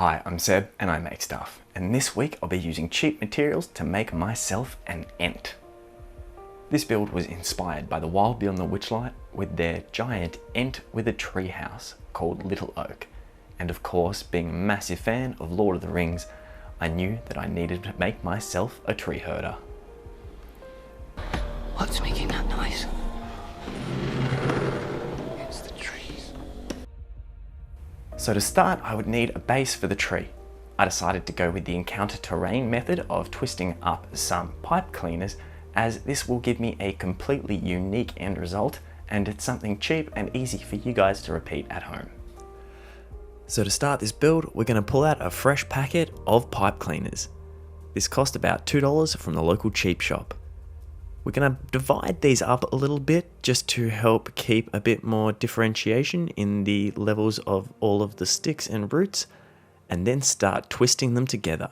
Hi, I'm Seb and I make stuff, and this week I'll be using cheap materials to make myself an Ent. This build was inspired by the wild beyond the Witchlight with their giant Ent with a treehouse called Little Oak, and of course, being a massive fan of Lord of the Rings, I knew that I needed to make myself a tree herder. What's making that noise? It's the trees. So to start, I would need a base for the tree. I decided to go with the encounter terrain method of twisting up some pipe cleaners, as this will give me a completely unique end result, and it's something cheap and easy for you guys to repeat at home. So to start this build, we're going to pull out a fresh packet of pipe cleaners. This cost about $2 from the local cheap shop. We're going to divide these up a little bit just to help keep a bit more differentiation in the levels of all of the sticks and roots, and then start twisting them together,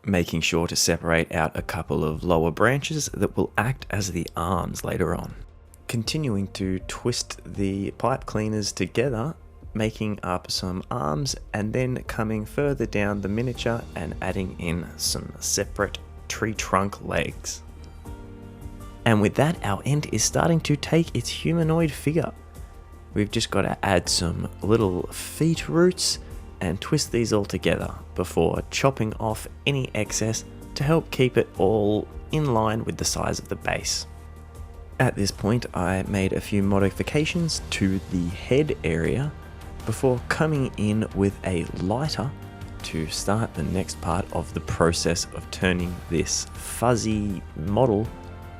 making sure to separate out a couple of lower branches that will act as the arms later on. Continuing to twist the pipe cleaners together, making up some arms, and then coming further down the miniature and adding in some separate tree trunk legs. And with that, our Ent is starting to take its humanoid figure. We've just got to add some little feet roots and twist these all together before chopping off any excess to help keep it all in line with the size of the base. At this point, I made a few modifications to the head area before coming in with a lighter to start the next part of the process of turning this fuzzy model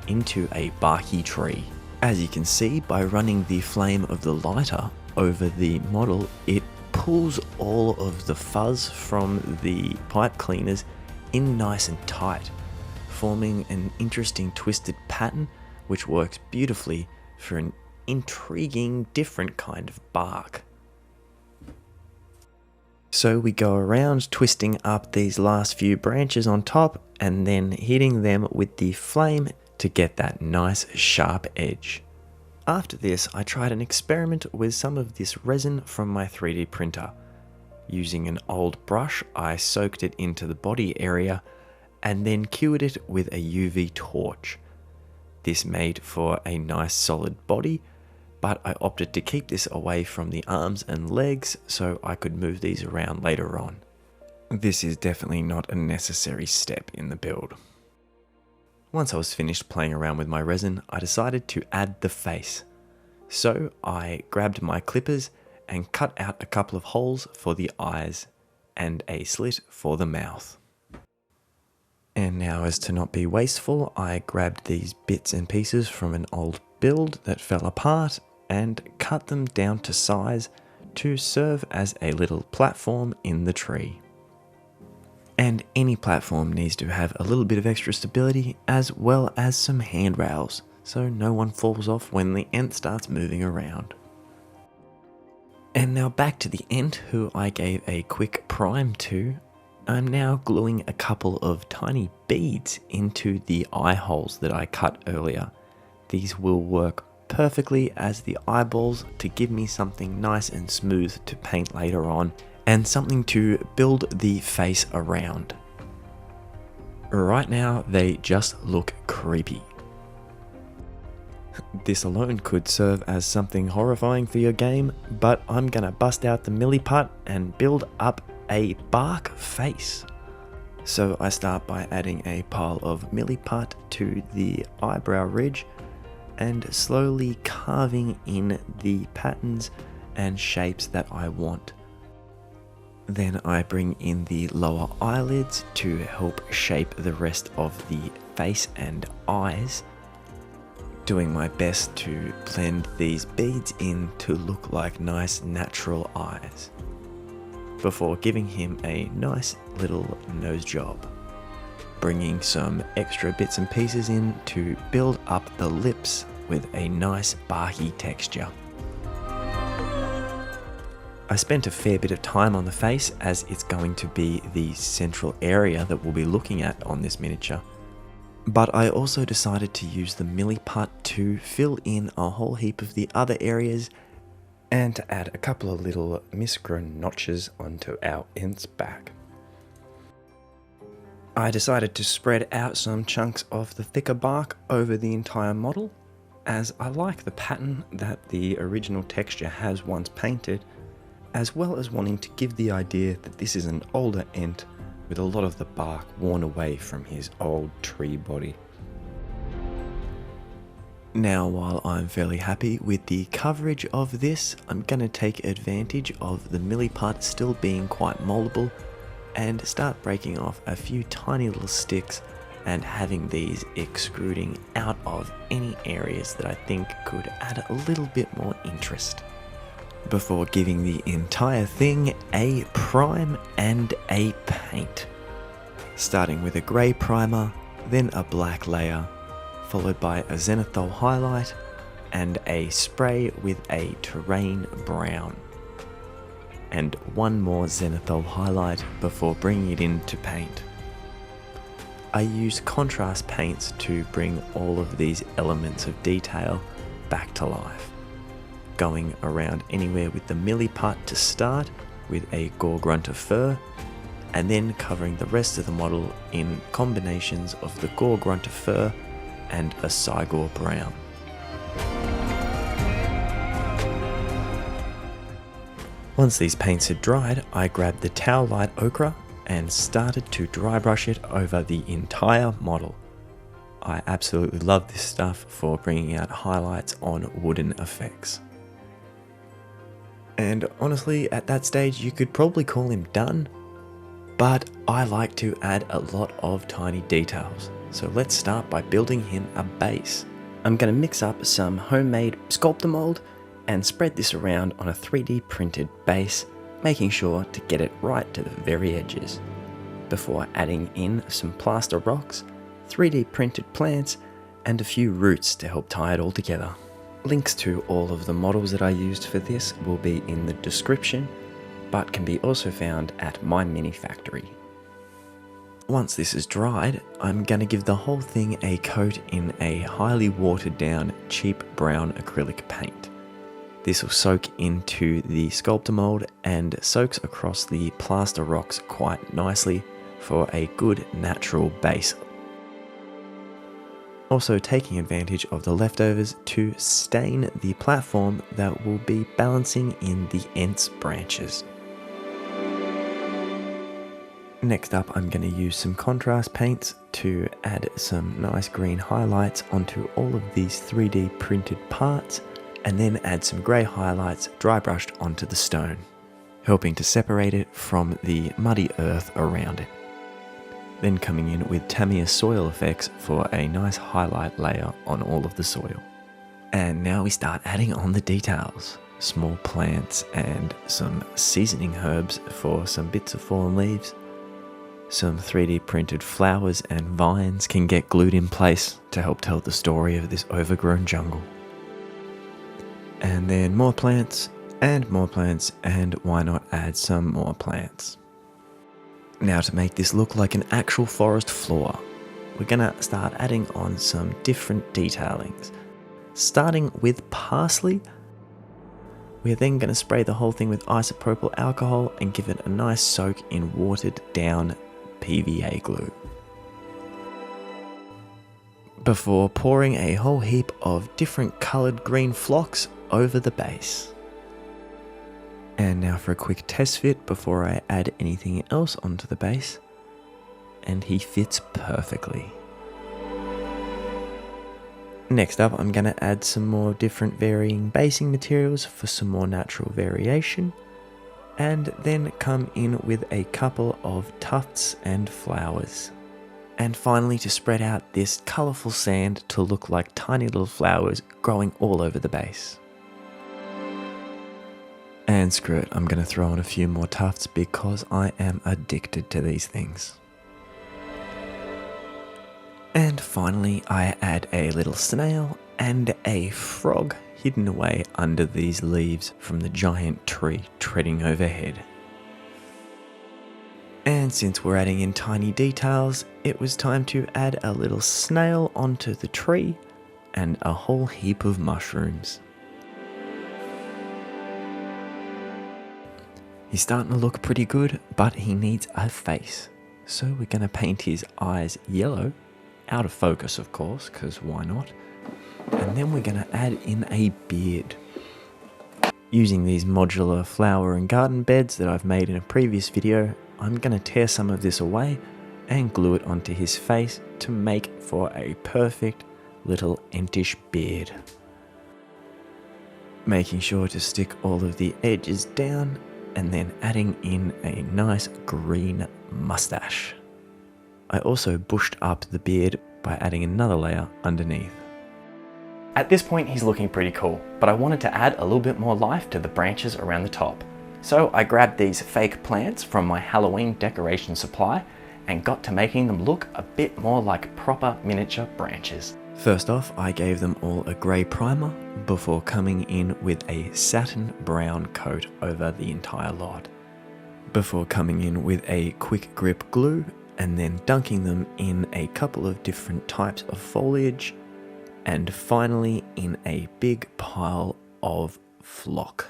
into a barky tree. As you can see, by running the flame of the lighter over the model, it pulls all of the fuzz from the pipe cleaners in nice and tight, forming an interesting twisted pattern which works beautifully for an intriguing different kind of bark. So we go around twisting up these last few branches on top and then hitting them with the flame to get that nice sharp edge. After this, I tried an experiment with some of this resin from my 3D printer. Using an old brush, I soaked it into the body area and then cured it with a UV torch. This made for a nice solid body, but I opted to keep this away from the arms and legs so I could move these around later on. This is definitely not a necessary step in the build. Once I was finished playing around with my resin, I decided to add the face. So I grabbed my clippers and cut out a couple of holes for the eyes and a slit for the mouth. And now, as to not be wasteful, I grabbed these bits and pieces from an old build that fell apart and cut them down to size to serve as a little platform in the tree. And any platform needs to have a little bit of extra stability as well as some handrails, so no one falls off when the Ent starts moving around. And now back to the Ent, who I gave a quick prime to. I'm now gluing a couple of tiny beads into the eye holes that I cut earlier. These will work perfectly as the eyeballs to give me something nice and smooth to paint later on, and something to build the face around. Right now, they just look creepy. This alone could serve as something horrifying for your game, but I'm gonna bust out the Milliput and build up a bark face. So I start by adding a pile of Milliput to the eyebrow ridge and slowly carving in the patterns and shapes that I want. Then I bring in the lower eyelids to help shape the rest of the face and eyes, doing my best to blend these beads in to look like nice natural eyes, before giving him a nice little nose job, bringing some extra bits and pieces in to build up the lips with a nice barky texture. I spent a fair bit of time on the face, as it's going to be the central area that we'll be looking at on this miniature. But I also decided to use the Milliput to fill in a whole heap of the other areas and to add a couple of little misgrown notches onto our Ent's back. I decided to spread out some chunks of the thicker bark over the entire model, as I like the pattern that the original texture has once painted, as well as wanting to give the idea that this is an older Ent with a lot of the bark worn away from his old tree body. Now, while I'm fairly happy with the coverage of this, I'm going to take advantage of the Milliput still being quite moldable and start breaking off a few tiny little sticks and having these extruding out of any areas that I think could add a little bit more interest, before giving the entire thing a prime and a paint. Starting with a grey primer, then a black layer, followed by a zenithal highlight and a spray with a terrain brown, and one more zenithal highlight before bringing it in to paint. I use contrast paints to bring all of these elements of detail back to life, going around anywhere with the Milliput to start with a Gore-grunter fur, and then covering the rest of the model in combinations of the Gore-grunter fur and a Cygor brown. Once these paints had dried, I grabbed the Tau Light Ochre and started to dry brush it over the entire model. I absolutely love this stuff for bringing out highlights on wooden effects. And honestly, at that stage you could probably call him done, but I like to add a lot of tiny details. So let's start by building him a base. I'm going to mix up some homemade sculptor mold and spread this around on a 3D printed base, making sure to get it right to the very edges, before adding in some plaster rocks, 3D printed plants, and a few roots to help tie it all together. Links to all of the models that I used for this will be in the description, but can be also found at my mini factory. Once this is dried, I'm going to give the whole thing a coat in a highly watered down, cheap brown acrylic paint. This will soak into the sculptor mold and soaks across the plaster rocks quite nicely for a good natural base. Also taking advantage of the leftovers to stain the platform that will be balancing in the Ent's branches. Next up, I'm going to use some contrast paints to add some nice green highlights onto all of these 3D printed parts, and then add some grey highlights dry brushed onto the stone, helping to separate it from the muddy earth around it. Then coming in with Tamiya soil effects for a nice highlight layer on all of the soil. And now we start adding on the details. Small plants and some seasoning herbs for some bits of fallen leaves. Some 3D printed flowers and vines can get glued in place to help tell the story of this overgrown jungle. And then more plants, and why not add some more plants. Now, to make this look like an actual forest floor, we're going to start adding on some different detailings. Starting with parsley, we're then going to spray the whole thing with isopropyl alcohol and give it a nice soak in watered down PVA glue, before pouring a whole heap of different coloured green flocks over the base. And now for a quick test fit before I add anything else onto the base, and he fits perfectly. Next up, I'm going to add some more different varying basing materials for some more natural variation, and then come in with a couple of tufts and flowers. And finally, to spread out this colourful sand to look like tiny little flowers growing all over the base. And screw it, I'm going to throw in a few more tufts because I am addicted to these things. And finally, I add a little snail and a frog hidden away under these leaves from the giant tree treading overhead. And since we're adding in tiny details, it was time to add a little snail onto the tree and a whole heap of mushrooms. He's starting to look pretty good, but he needs a face. So we're going to paint his eyes yellow, out of focus of course, because why not? And then we're going to add in a beard. Using these modular flower and garden beds that I've made in a previous video, I'm going to tear some of this away and glue it onto his face to make for a perfect little Entish beard. Making sure to stick all of the edges down and then adding in a nice green mustache. I also bushed up the beard by adding another layer underneath. At this point he's looking pretty cool, but I wanted to add a little bit more life to the branches around the top. So I grabbed these fake plants from my Halloween decoration supply and got to making them look a bit more like proper miniature branches. First off, I gave them all a grey primer before coming in with a satin brown coat over the entire lot. Before coming in with a quick grip glue and then dunking them in a couple of different types of foliage, and finally in a big pile of flock.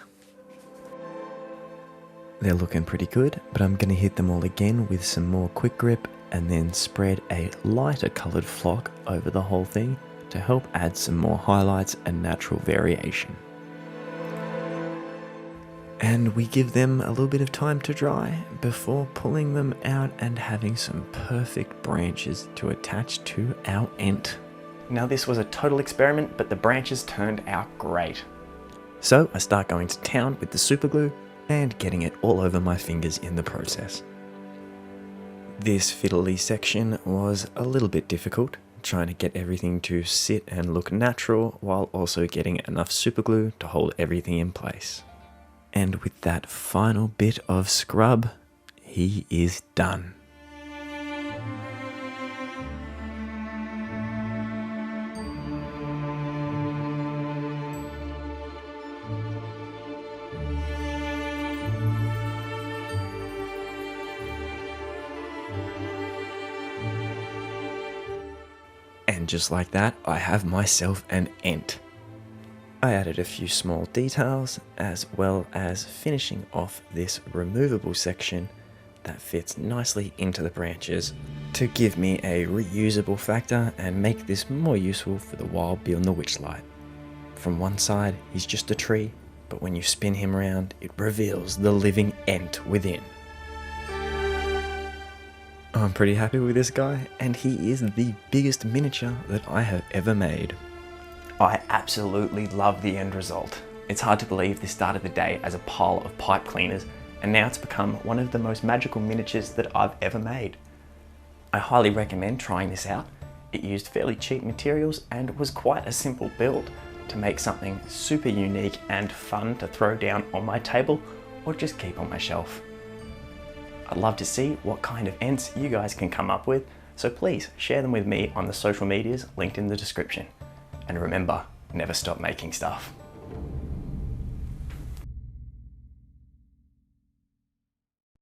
They're looking pretty good, but I'm going to hit them all again with some more quick grip and then spread a lighter coloured flock over the whole thing to help add some more highlights and natural variation. And we give them a little bit of time to dry before pulling them out and having some perfect branches to attach to our Ent. Now this was a total experiment, but the branches turned out great. So I start going to town with the super glue and getting it all over my fingers in the process. This fiddly section was a little bit difficult, trying to get everything to sit and look natural while also getting enough super glue to hold everything in place. And with that final bit of scrub, he is done. And just like that, I have myself an Ent. I added a few small details as well as finishing off this removable section that fits nicely into the branches to give me a reusable factor and make this more useful for the wild beyond the Witchlight. From one side, he's just a tree, but when you spin him around, it reveals the living Ent within. I'm pretty happy with this guy, and he is the biggest miniature that I have ever made. I absolutely love the end result. It's hard to believe this started the day as a pile of pipe cleaners, and now it's become one of the most magical miniatures that I've ever made. I highly recommend trying this out. It used fairly cheap materials and was quite a simple build to make something super unique and fun to throw down on my table or just keep on my shelf. I'd love to see what kind of Ents you guys can come up with, so please share them with me on the social medias linked in the description. And remember, never stop making stuff.